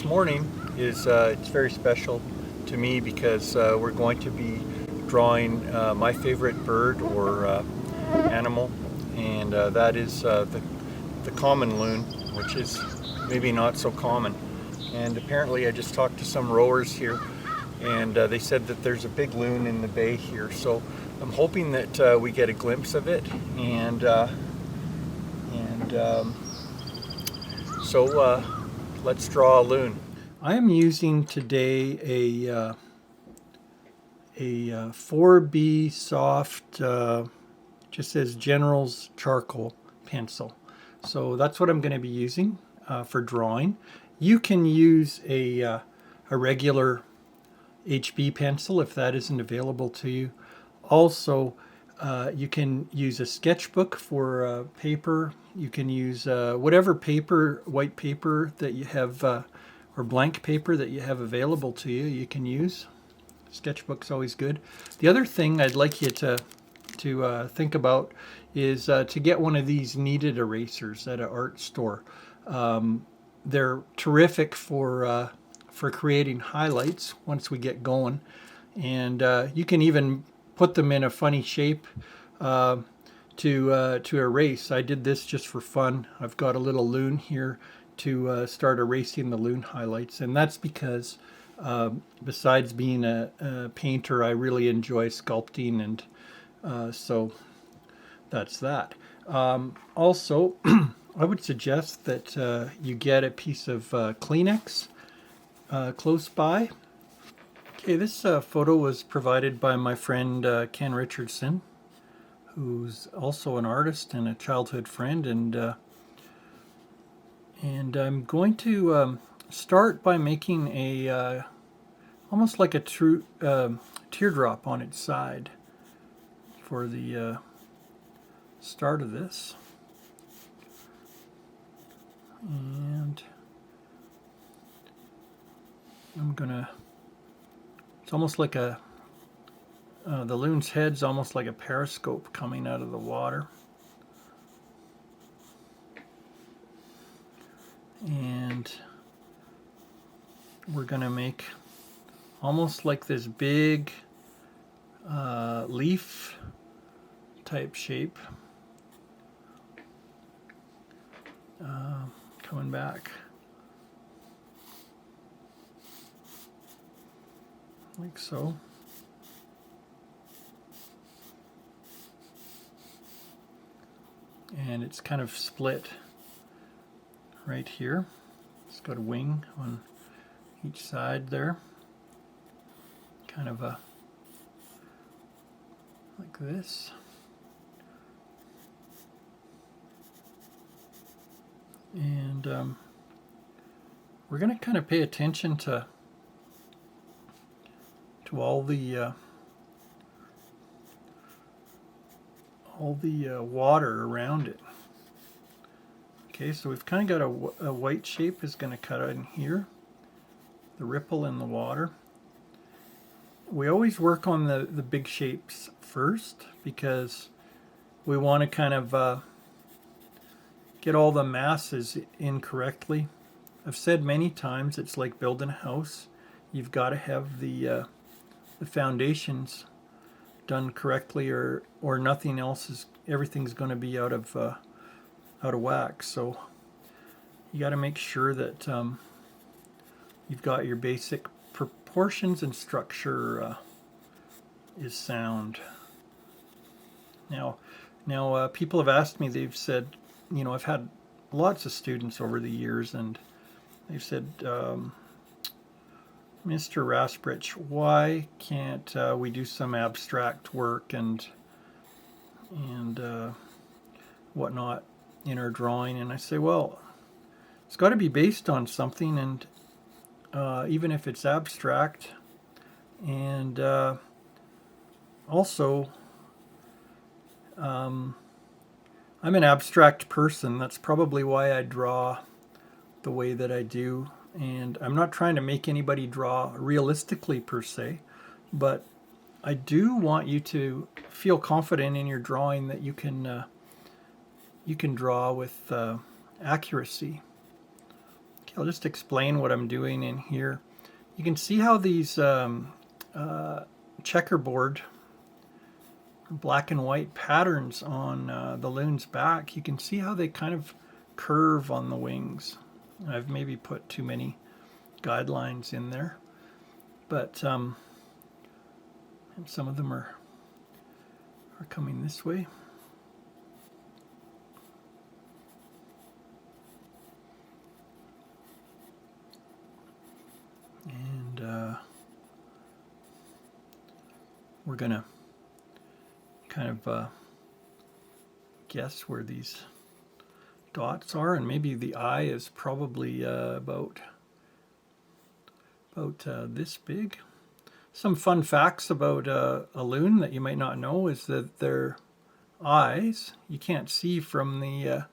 morning is it's very special to me because we're going to be drawing my favorite bird or animal, and that is the common loon, which is maybe not so common. And apparently I just talked to some rowers here, and they said that there's a big loon in the bay here, so I'm hoping that we get a glimpse of it, and so let's draw a loon. I am using today a 4B soft, just says General's charcoal pencil. So that's what I'm going to be using for drawing. You can use a regular HB pencil if that isn't available to you. Also, you can use a sketchbook for paper. You can use whatever paper, white paper that you have, or blank paper that you have available to you, you can use. Sketchbook's always good. The other thing I'd like you to think about is to get one of these kneaded erasers at an art store. They're terrific for creating highlights once we get going, and you can even put them in a funny shape to erase. I did this just for fun. I've got a little loon here to start erasing the loon highlights, and that's because besides being a painter, I really enjoy sculpting, and so that's that. Also, I would suggest that you get a piece of Kleenex close by. Okay, this photo was provided by my friend Ken Richardson, who's also an artist and a childhood friend, and I'm going to start by making a almost like a true teardrop on its side for the start of this. And I'm gonna, it's almost like the loon's head's almost like a periscope coming out of the water. And we're gonna make almost like this big leaf type shape coming back like so. And it's kind of split right here. It's got a wing on each side there, kind of like this. And we're going to kind of pay attention to all the water around it. Okay, so we've kind of got a white shape is going to cut out in here, the ripple in the water. We always work on the big shapes first because we want to kind of get all the masses in correctly. I've said many times it's like building a house. You've got to have the foundations done correctly, or nothing else is, everything's going to be out of whack. So you got to make sure that you've got your basic proportions and structure is sound. Now people have asked me, they've said, you know, I've had lots of students over the years, and they've said, Mr. Rasprich, why can't we do some abstract work and whatnot in our drawing? And I say, well, it's got to be based on something, and even if it's abstract, and also I'm an abstract person. That's probably why I draw the way that I do. And I'm not trying to make anybody draw realistically per se, but I do want you to feel confident in your drawing that you can draw with accuracy. Okay, I'll just explain what I'm doing in here. You can see how these checkerboard black and white patterns on the Loon's back, you can see how they kind of curve on the wings. I've maybe put too many guidelines in there, but and some of them are coming this way. And we're gonna kind of guess where these dots are, and maybe the eye is probably about this big. Some fun facts about a loon that you might not know is that their eyes, you can't see from the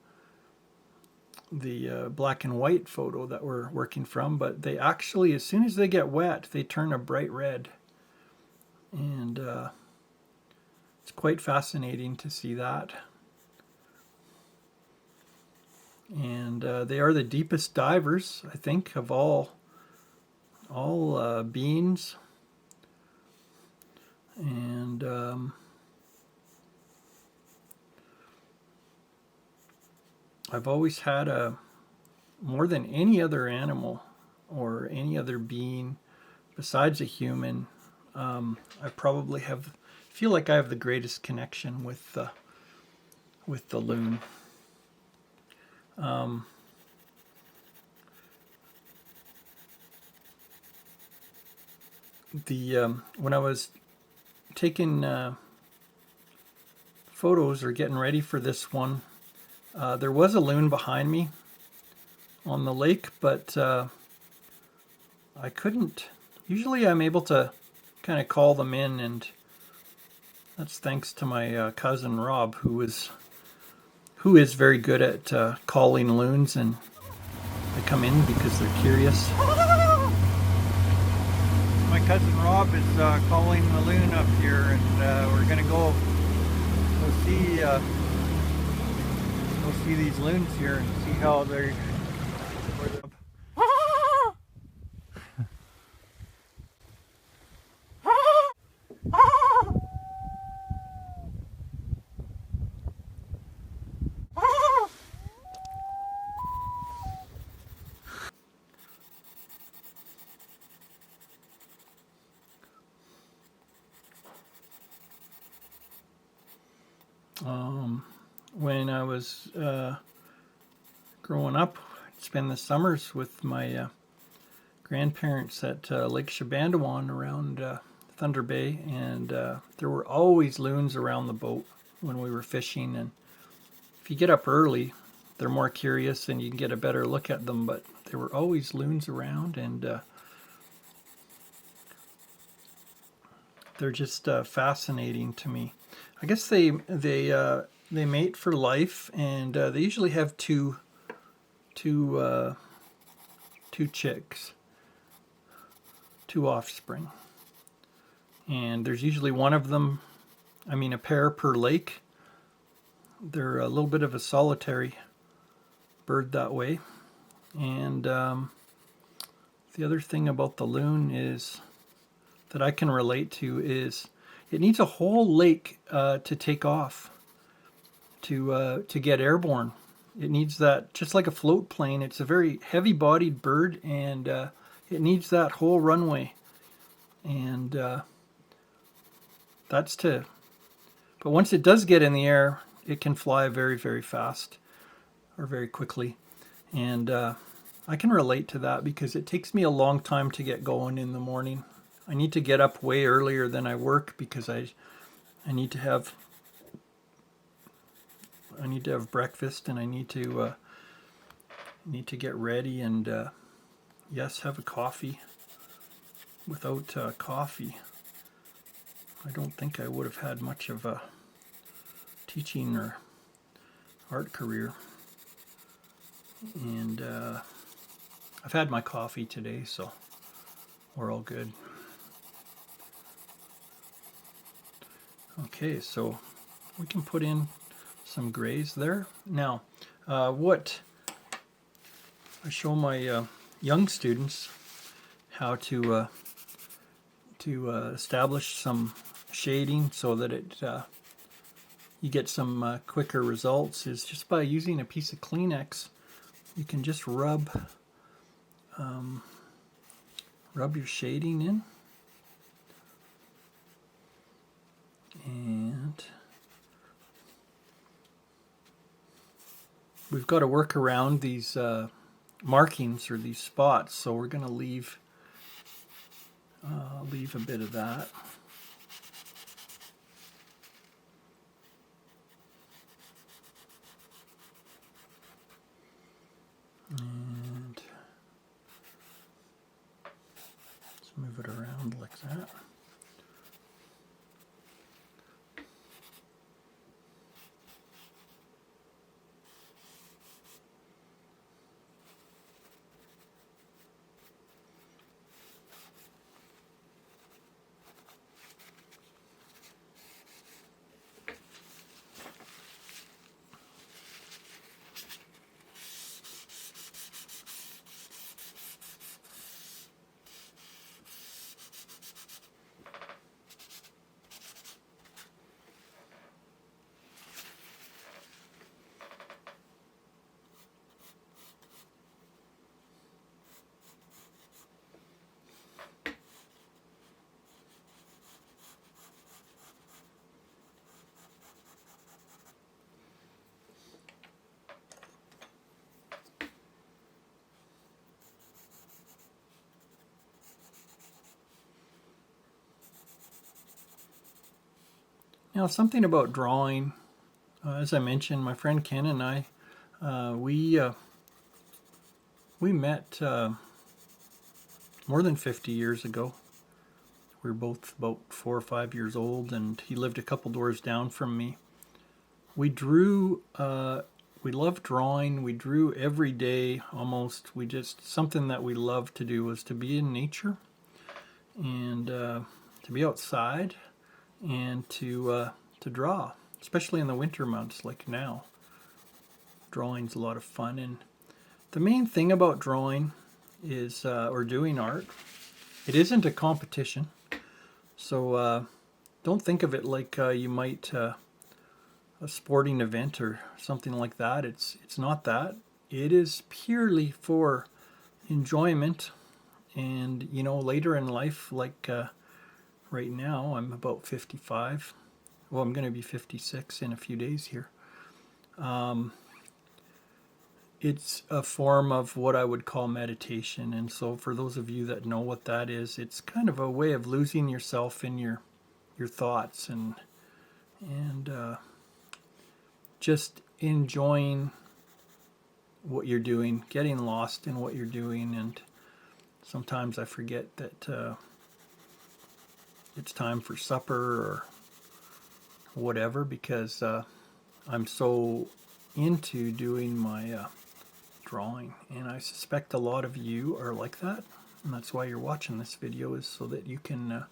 black and white photo that we're working from, but they actually, as soon as they get wet, they turn a bright red. And it's quite fascinating to see that. And they are the deepest divers, I think, of all beings. And I've always had more than any other animal or any other being besides a human, I probably feel like I have the greatest connection with the loon. When I was taking photos or getting ready for this one, there was a loon behind me on the lake, but I couldn't. Usually I'm able to kind of call them in, and that's thanks to my cousin Rob, who is very good at calling loons, and they come in because they're curious. My cousin Rob is calling the loon up here, and we're gonna go see these loons here and see how they're. When I was growing up, I'd spend the summers with my grandparents at Lake Shabandawan around Thunder Bay, and there were always loons around the boat when we were fishing. And if you get up early, they're more curious and you can get a better look at them, but there were always loons around, and they're just fascinating to me. I guess they mate for life, and they usually have two chicks, two offspring, and there's usually one of them. I mean, a pair per lake. They're a little bit of a solitary bird that way. And the other thing about the loon is that I can relate to is it needs a whole lake to take off, to get airborne. It needs that, just like a float plane. It's a very heavy-bodied bird, and it needs that whole runway. And but once it does get in the air, it can fly very, very fast or very quickly. And I can relate to that because it takes me a long time to get going in the morning. I need to get up way earlier than I work because I need to have breakfast, and I need to get ready, and yes, have a coffee. Without coffee, I don't think I would have had much of a teaching or art career. And I've had my coffee today, so we're all good. Okay, so we can put in some grays there. Now, what I show my young students how to establish some shading so that you get some quicker results is just by using a piece of Kleenex. You can just rub your shading in, and we've got to work around these markings or these spots, so we're going to leave a bit of that. And let's move it around like that. Now, something about drawing, as I mentioned, my friend Ken and I, we met more than 50 years ago. We were both about 4 or 5 years old, and he lived a couple doors down from me. We drew, we loved drawing. We drew every day almost. Something that we loved to do was to be in nature and to be outside and to draw, especially in the winter months like now. Drawing's a lot of fun, and the main thing about drawing is, or doing art, it isn't a competition. So don't think of it like you might a sporting event or something like that. It's not that. It is purely for enjoyment, and later in life, like right now, I'm about 55. Well, I'm going to be 56 in a few days here. It's a form of what I would call meditation, and so for those of you that know what that is, it's kind of a way of losing yourself in your thoughts and just enjoying what you're doing, getting lost in what you're doing. And sometimes I forget that it's time for supper or whatever, because I'm so into doing my drawing, and I suspect a lot of you are like that, and that's why you're watching this video, is so that you can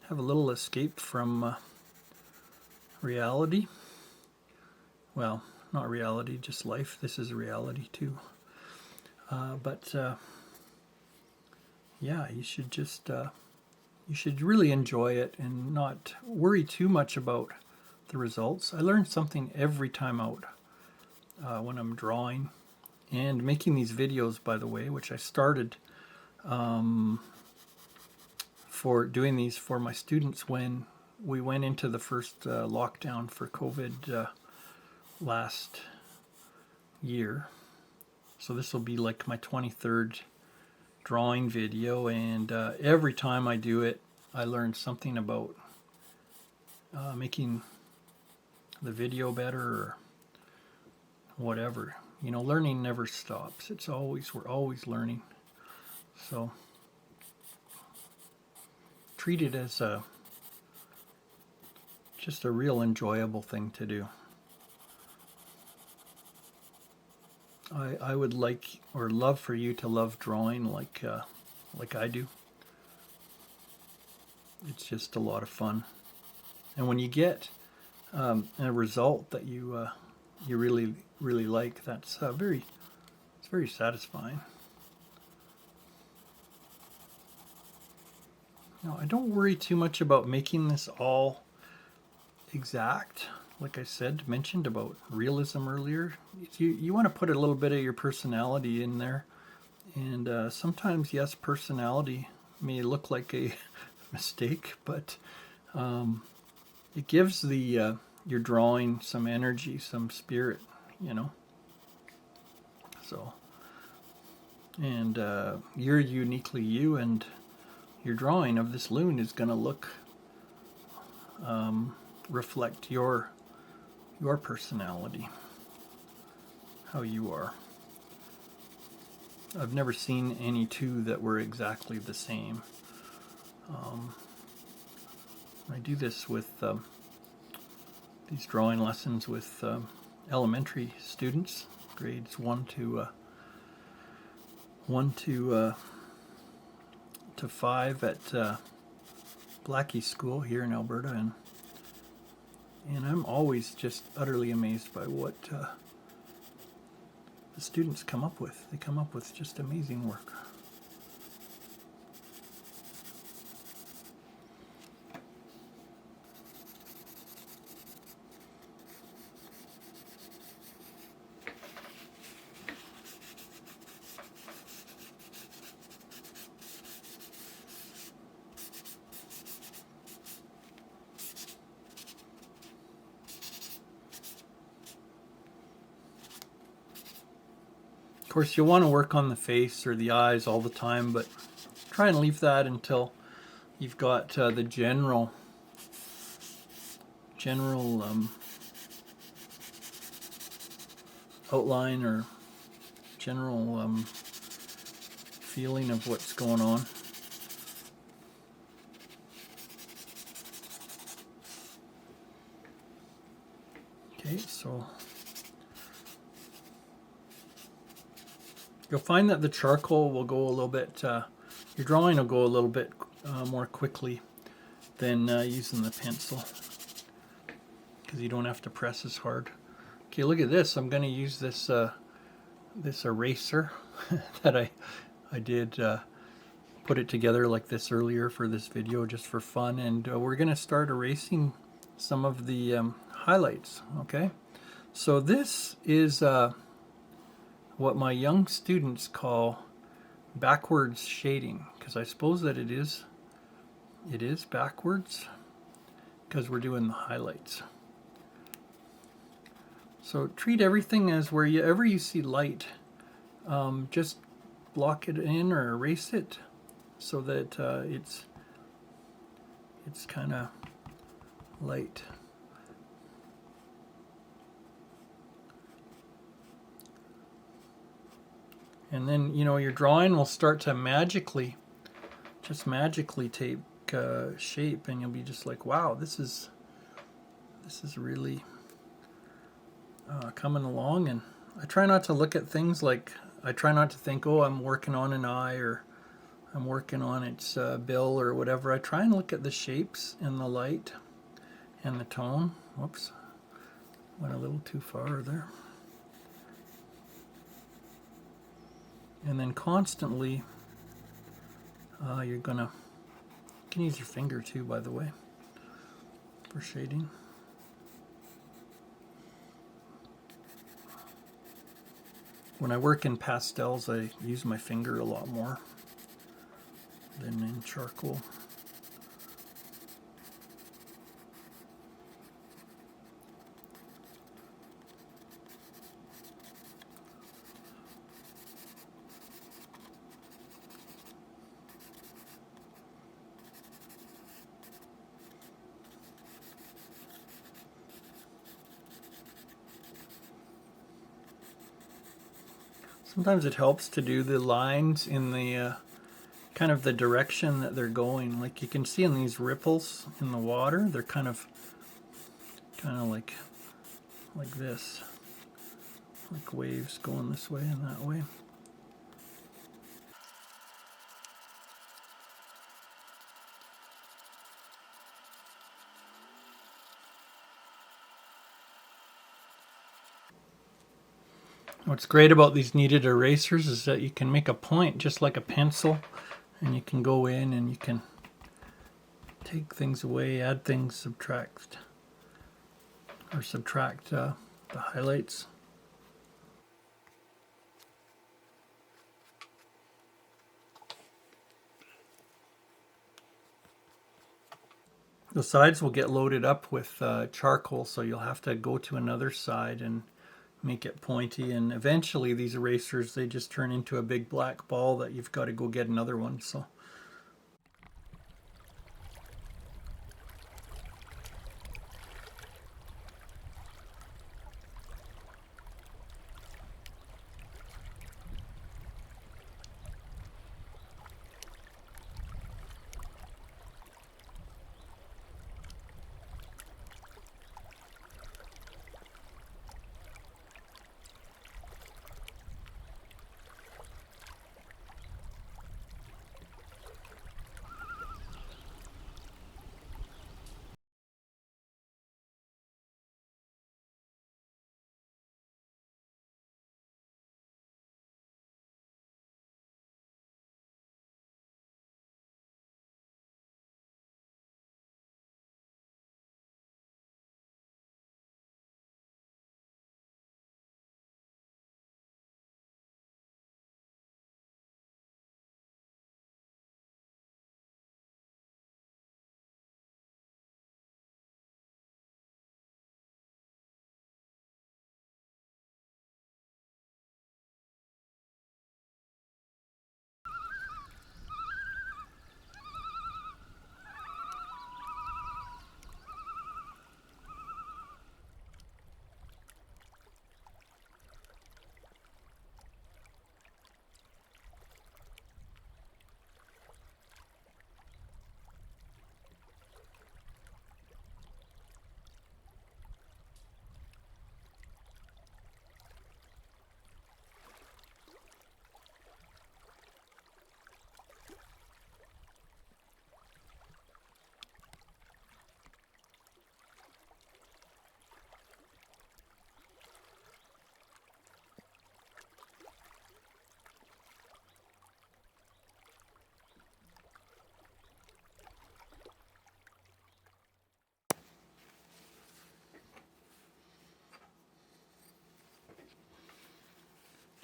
have a little escape from reality. Well, not reality, just life. This is reality too. But yeah, you should just you should really enjoy it and not worry too much about the results. I learn something every time out when I'm drawing and making these videos, by the way, which I started for doing these for my students when we went into the first lockdown for COVID last year. So this will be like my 23rd drawing video, and every time I do it, I learn something about making the video better or whatever. Learning never stops. We're always learning. So treat it as just a real enjoyable thing to do. I would like or love for you to love drawing like I do. It's just a lot of fun, and when you get a result that you really like, that's it's very satisfying. Now, I don't worry too much about making this all exact. Like I mentioned about realism earlier, you want to put a little bit of your personality in there. And sometimes, yes, personality may look like a mistake, but it gives your drawing some energy, some spirit, you know. So, and you're uniquely you, and your drawing of this loon is going to look, reflect your personality, how you are. I've never seen any two that were exactly the same. I do this with these drawing lessons with elementary students, grades 1 to 5 at Blackie School here in Alberta, and I'm always just utterly amazed by what the students come up with. They come up with just amazing work. Of course, you'll want to work on the face or the eyes all the time, but try and leave that until you've got the general outline or general feeling of what's going on. Okay, so you'll find that the charcoal will go a little bit, your drawing will go a little bit more quickly than using the pencil, because you don't have to press as hard. Okay, look at this. I'm going to use this this eraser that I did put it together like this earlier for this video just for fun, and we're going to start erasing some of the highlights. Okay, so this is what my young students call backwards shading, because I suppose that it is backwards because we're doing the highlights. So treat everything as wherever you see light, just block it in or erase it so that it's kind of light. And then, you know, your drawing will start to magically take shape, and you'll be just like, wow, this is really coming along. And I try not to look at things like, I try not to think, oh, I'm working on an eye or I'm working on its bill or whatever. I try and look at the shapes and the light and the tone. Whoops, went a little too far there. And then constantly, you can use your finger too, by the way, for shading. When I work in pastels, I use my finger a lot more than in charcoal. Sometimes it helps to do the lines in the kind of the direction that they're going. Like you can see in these ripples in the water, they're kind of like this, like waves going this way and that way. What's great about these kneaded erasers is that you can make a point just like a pencil, and you can go in and you can take things away, add things, subtract the highlights. The sides will get loaded up with charcoal, so you'll have to go to another side and make it pointy, and eventually these erasers, they just turn into a big black ball that you've got to go get another one. So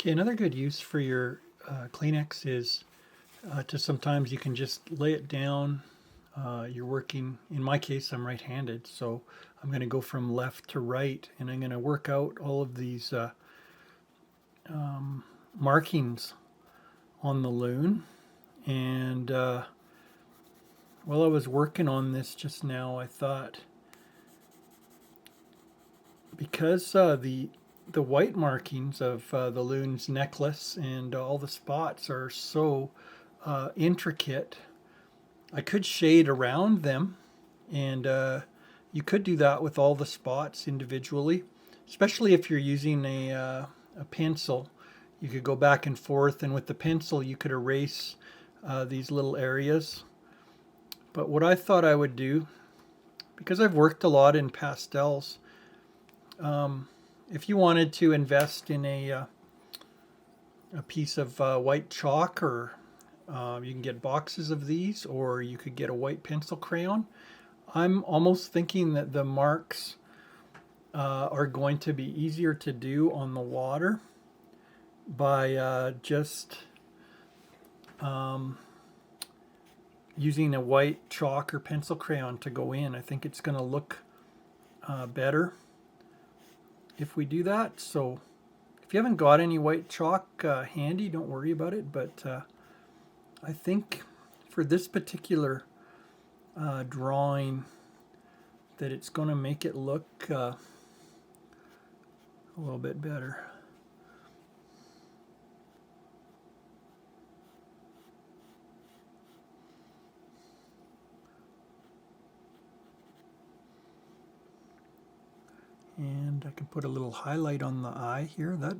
okay, another good use for your Kleenex is to sometimes you can just lay it down. You're working, in my case, I'm right-handed, so I'm going to go from left to right, and I'm going to work out all of these markings on the loon. And while I was working on this just now, I thought, because the white markings of the loon's necklace and all the spots are so intricate, I could shade around them, and you could do that with all the spots individually, especially if you're using a pencil. You could go back and forth, and with the pencil you could erase these little areas. But what I thought I would do, because I've worked a lot in pastels, if you wanted to invest in a piece of white chalk, or you can get boxes of these, or you could get a white pencil crayon. I'm almost thinking that the marks are going to be easier to do on the water by just using a white chalk or pencil crayon to go in. I think it's going to look better if we do that. So if you haven't got any white chalk handy, don't worry about it. But I think for this particular drawing, that it's going to make it look a little bit better. And I can put a little highlight on the eye here. That,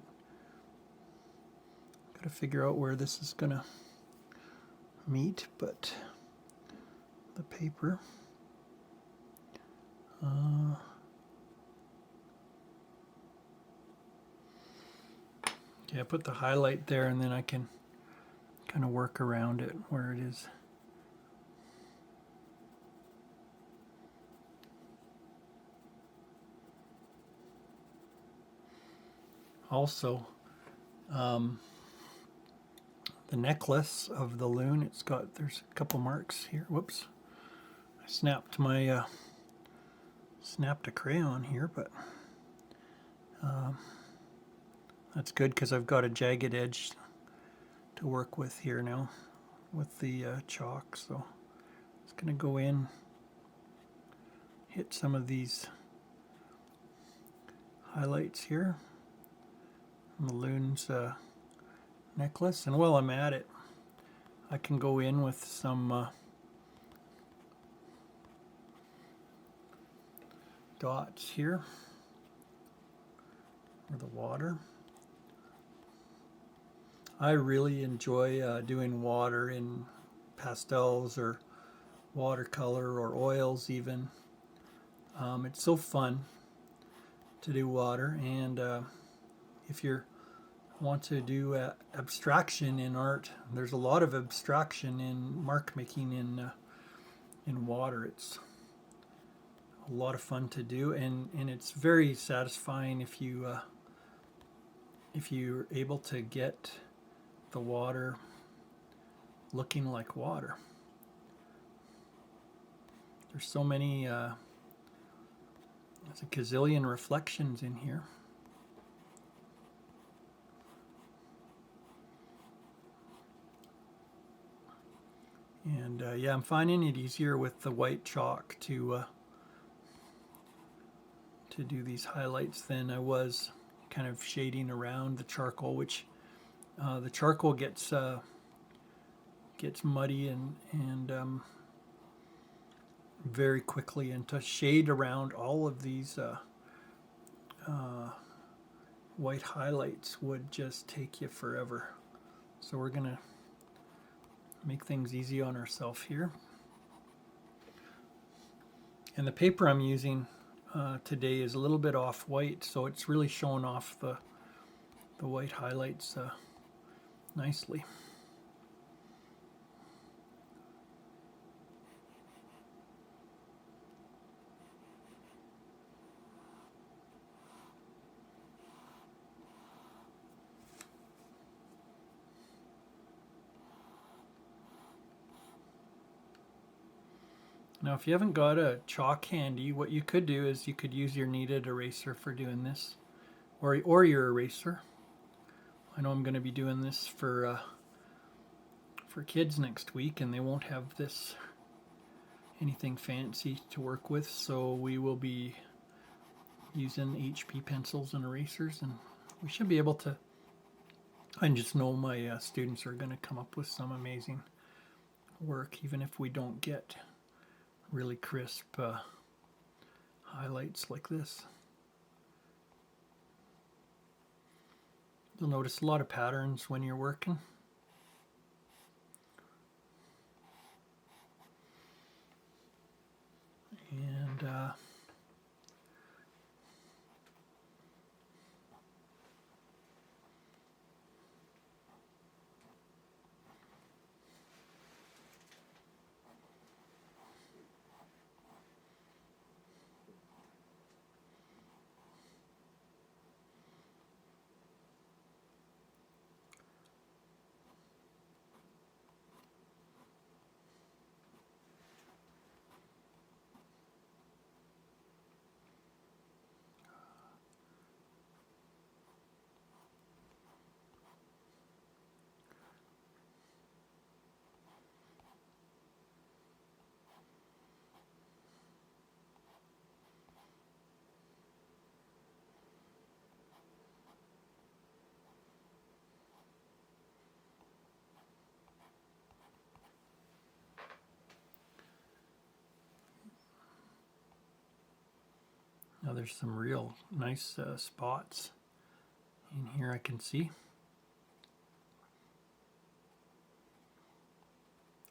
got to figure out where this is going to meet, but the paper. Okay, I put the highlight there, and then I can kind of work around it where it is. also the necklace of the loon. There's a couple marks here. Whoops. I snapped my snapped a crayon here, but that's good because I've got a jagged edge to work with here now with the chalk. So it's going to go in, hit some of these highlights here on the loon's necklace. And while I'm at it, I can go in with some dots here for the water. I really enjoy doing water in pastels or watercolor or oils even. It's so fun to do water, and if you want to do abstraction in art, there's a lot of abstraction in mark making in water. It's a lot of fun to do, and it's very satisfying if you're able to get the water looking like water. There's so many, there's a gazillion reflections in here. And yeah, I'm finding it easier with the white chalk to do these highlights than I was kind of shading around the charcoal, which the charcoal gets muddy and very quickly, and to shade around all of these white highlights would just take you forever. So we're gonna make things easy on ourselves here. And the paper I'm using today is a little bit off-white, so it's really showing off the white highlights nicely. Now, if you haven't got a chalk handy, what you could do is you could use your kneaded eraser for doing this, or your eraser. I know I'm going to be doing this for kids next week, and they won't have this anything fancy to work with, so we will be using HP pencils and erasers, and we should be able to. I just know my students are going to come up with some amazing work, even if we don't get really crisp highlights like this. You'll notice a lot of patterns when you're working. And now there's some real nice spots in here I can see.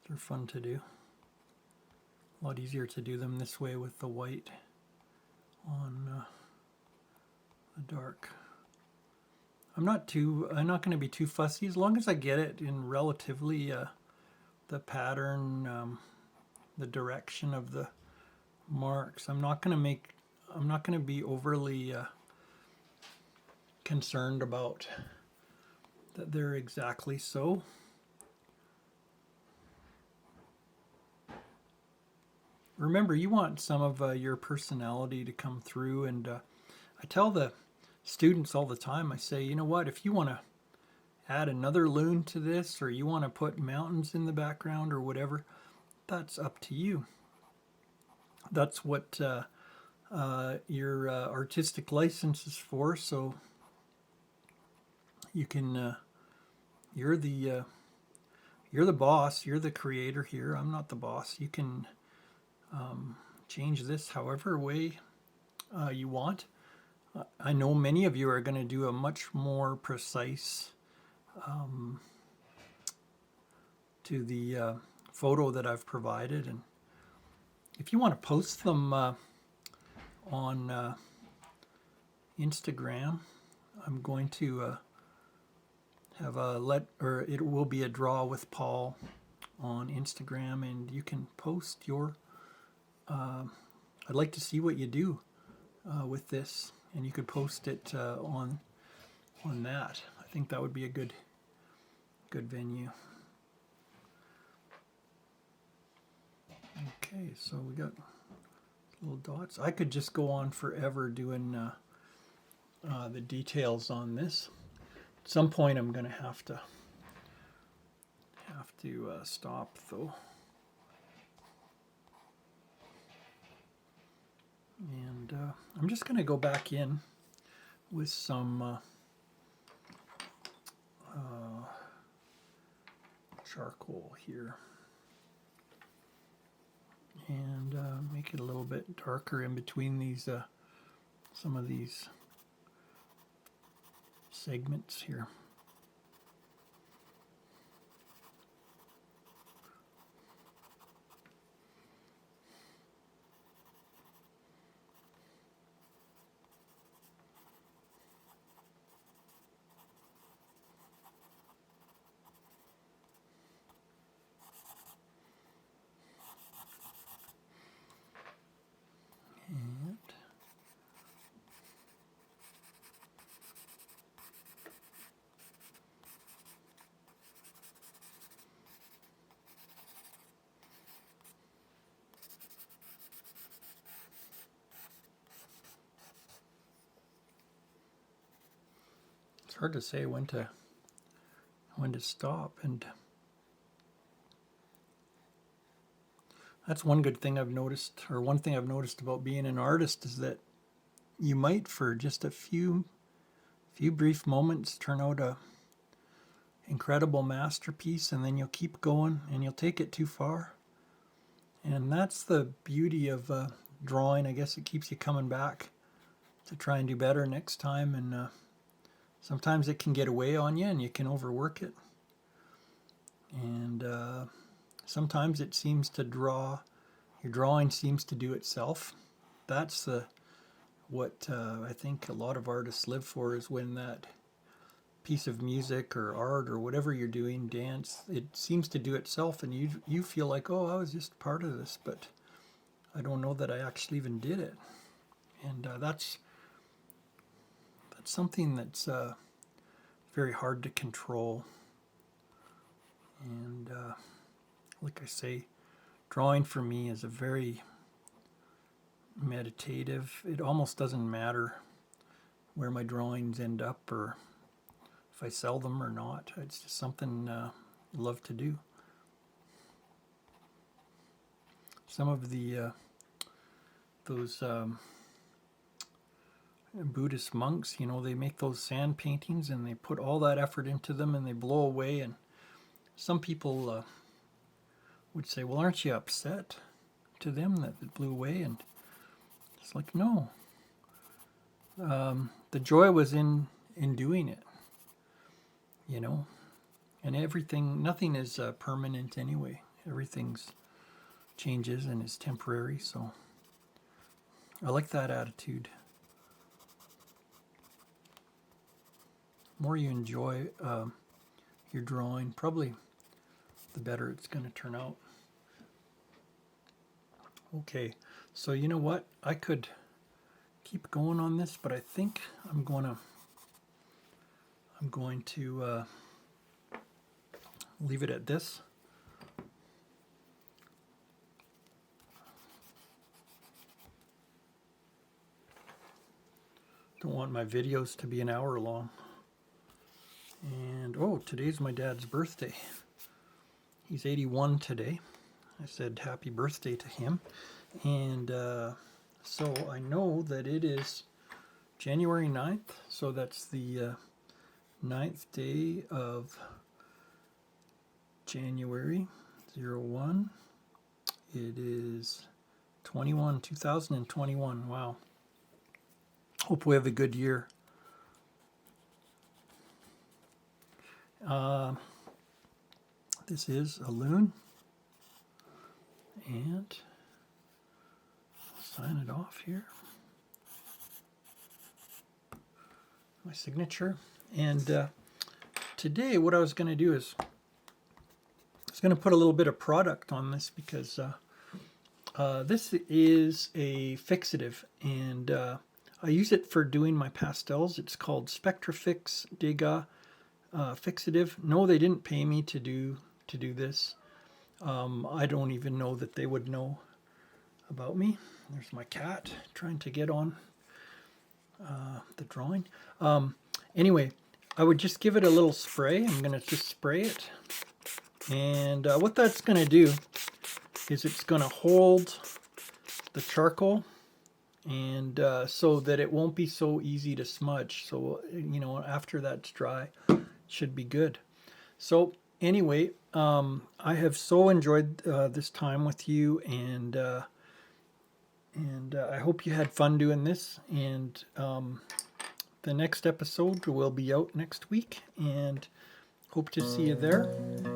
They're fun to do. A lot easier to do them this way with the white on the dark. I'm not going to be too fussy as long as I get it in relatively the pattern, the direction of the marks. I'm not going to be overly concerned about that they're exactly so. Remember, you want some of your personality to come through, and I tell the students all the time, I say, you know what, if you want to add another loon to this, or you want to put mountains in the background or whatever, that's up to you. That's what your artistic license is for, so you can, you're the boss, you're the creator here. I'm not the boss. You can change this however way you want. I know many of you are going to do a much more precise to the photo that I've provided, and if you want to post them on Instagram, I'm going to have it will be a draw with Paul on Instagram, and you can post your I'd like to see what you do with this, and you could post it on that. I think that would be a good venue. Okay, so we got little dots. I could just go on forever doing the details on this. At some point, I'm going to have to stop though. And I'm just going to go back in with some charcoal here, and make it a little bit darker in between these some of these segments here. And it's hard to say when to stop, and that's one good thing I've noticed, or one thing I've noticed about being an artist, is that you might, for just a few brief moments, turn out a incredible masterpiece, and then you'll keep going and you'll take it too far. And that's the beauty of drawing. I guess it keeps you coming back to try and do better next time, and sometimes it can get away on you and you can overwork it, and sometimes it seems to your drawing seems to do itself. That's what I think a lot of artists live for, is when that piece of music or art or whatever you're doing, dance, it seems to do itself, and you feel like, oh, I was just part of this, but I don't know that I actually even did it. And that's something that's very hard to control. And like I say, drawing for me is a very meditative. It almost doesn't matter where my drawings end up or if I sell them or not. It's just something I love to do. Some of the those Buddhist monks, they make those sand paintings and they put all that effort into them and they blow away. And some people would say, well, aren't you upset to them that it blew away? And it's like, no. The joy was in doing it, and nothing is permanent anyway. Everything's changes and is temporary. So I like that attitude. The more you enjoy your drawing, probably the better it's going to turn out. Okay, so you know what? I could keep going on this, but I think I'm going to I'm going to leave it at this. Don't want my videos to be an hour long. And oh, today's my dad's birthday. He's 81 today. I said happy birthday to him. And so I know that it is January 9th. So that's the 9th day of January 01. It is 2021. Wow. Hope we have a good year. This is a Loon, and sign it off here. My signature. And today what I was going to do is I was going to put a little bit of product on this because this is a fixative, and I use it for doing my pastels. It's called Spectrafix Degas Fixative. No, they didn't pay me to do this. I don't even know that they would know about me. There's my cat trying to get on the drawing. Anyway, I would just give it a little spray. I'm going to just spray it. And what that's going to do is it's going to hold the charcoal, and so that it won't be so easy to smudge. So, you know, after that's dry, it should be good. So anyway, I have so enjoyed this time with you, and I hope you had fun doing this. And the next episode will be out next week, and hope to see you there.